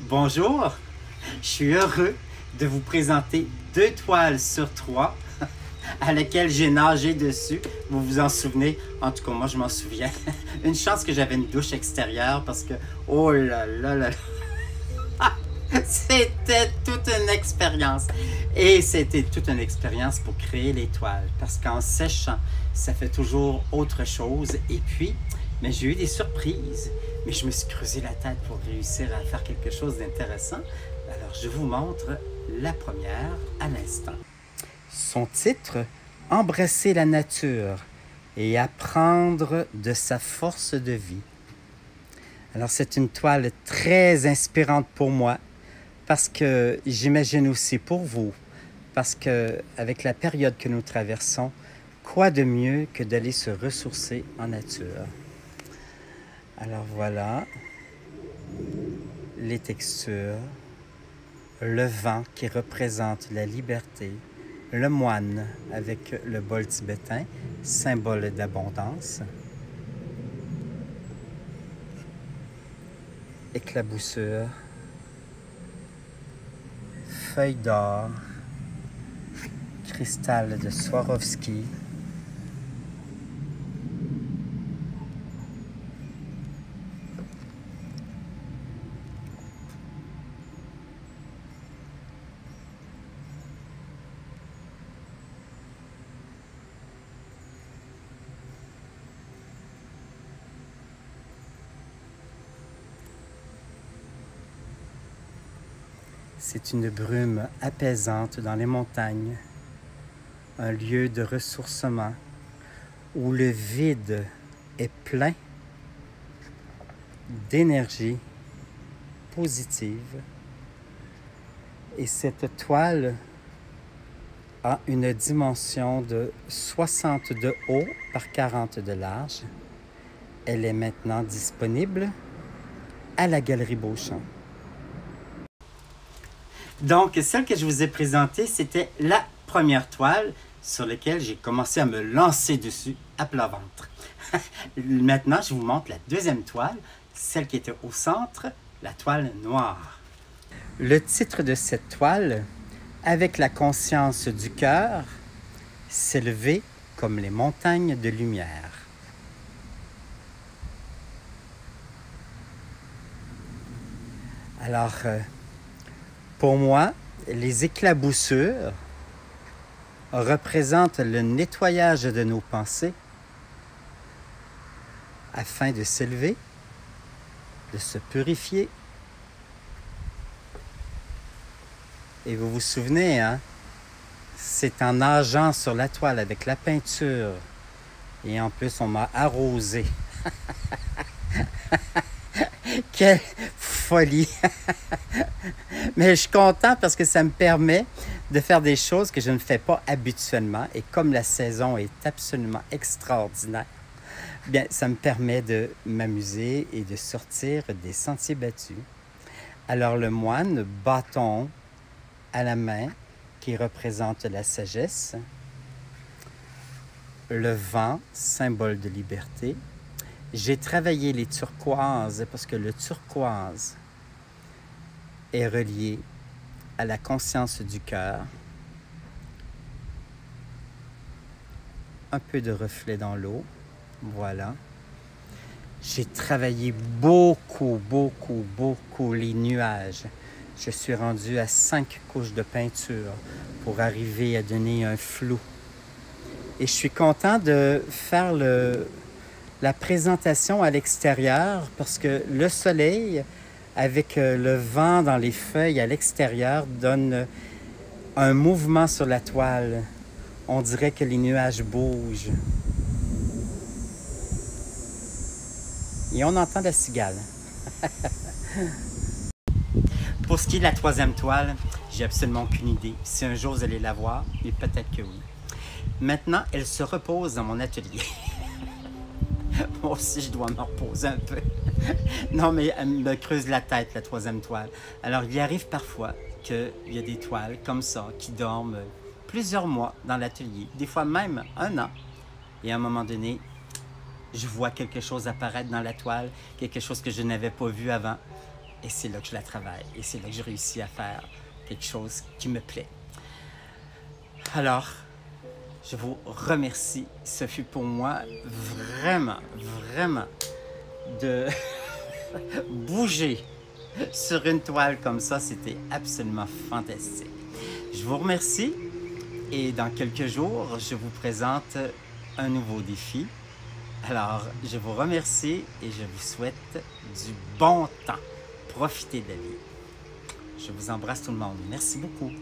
Bonjour, je suis heureux de vous présenter 2 toiles sur 3 à lesquelles j'ai nagé dessus. Vous vous en souvenez? En tout cas, moi, je m'en souviens. Une chance que j'avais une douche extérieure parce que, oh là là là là, c'était toute une expérience. Et c'était toute une expérience pour créer les toiles parce qu'en séchant, ça fait toujours autre chose. Et puis, mais j'ai eu des surprises. Mais je me suis creusé la tête pour réussir à faire quelque chose d'intéressant. Alors, je vous montre la première à l'instant. Son titre, Embrasser la nature et apprendre de sa force de vie. Alors, c'est une toile très inspirante pour moi parce que j'imagine aussi pour vous, parce qu'avec la période que nous traversons, quoi de mieux que d'aller se ressourcer en nature? Alors voilà, les textures, le vent qui représente la liberté, le moine avec le bol tibétain, symbole d'abondance, éclaboussure, feuille d'or, cristal de Swarovski, c'est une brume apaisante dans les montagnes, un lieu de ressourcement où le vide est plein d'énergie positive. Et cette toile a une dimension de 60 de haut par 40 de large. Elle est maintenant disponible à la Galerie Beauchamp. Donc, celle que je vous ai présentée, c'était la première toile sur laquelle j'ai commencé à me lancer dessus à plat ventre. Maintenant, je vous montre la deuxième toile, celle qui était au centre, la toile noire. Le titre de cette toile, Avec la conscience du cœur, s'élever comme les montagnes de lumière. Alors, pour moi, les éclaboussures représentent le nettoyage de nos pensées afin de s'élever, de se purifier. Et vous vous souvenez, hein? C'est en nageant sur la toile avec la peinture et en plus on m'a arrosé. Quelle folie! Mais je suis content parce que ça me permet de faire des choses que je ne fais pas habituellement. Et comme la saison est absolument extraordinaire, bien, ça me permet de m'amuser et de sortir des sentiers battus. Alors le moine, bâton à la main, qui représente la sagesse, le vent, symbole de liberté. J'ai travaillé les turquoises parce que le turquoise est relié à la conscience du cœur. Un peu de reflet dans l'eau, voilà. J'ai travaillé beaucoup les nuages. Je suis rendu à 5 couches de peinture pour arriver à donner un flou. Et je suis content de faire la présentation à l'extérieur parce que le soleil, avec le vent dans les feuilles à l'extérieur, donne un mouvement sur la toile. On dirait que les nuages bougent. Et on entend la cigale. Pour ce qui est de la troisième toile, j'ai absolument aucune idée. Si un jour vous allez la voir, mais peut-être que oui. Maintenant, elle se repose dans mon atelier. Moi aussi, je dois me reposer un peu. Non, mais elle me creuse la tête, la troisième toile. Alors, il arrive parfois qu'il y a des toiles comme ça qui dorment plusieurs mois dans l'atelier, des fois même 1 an. Et à un moment donné, je vois quelque chose apparaître dans la toile, quelque chose que je n'avais pas vu avant. et c'est là que je la travaille. Et c'est là que j'ai réussi à faire quelque chose qui me plaît. Alors, je vous remercie. Ce fut pour moi vraiment, vraiment de bouger sur une toile comme ça. C'était absolument fantastique. Je vous remercie et dans quelques jours, je vous présente un nouveau défi. Alors, je vous remercie et je vous souhaite du bon temps. Profitez de la vie. Je vous embrasse tout le monde. Merci beaucoup.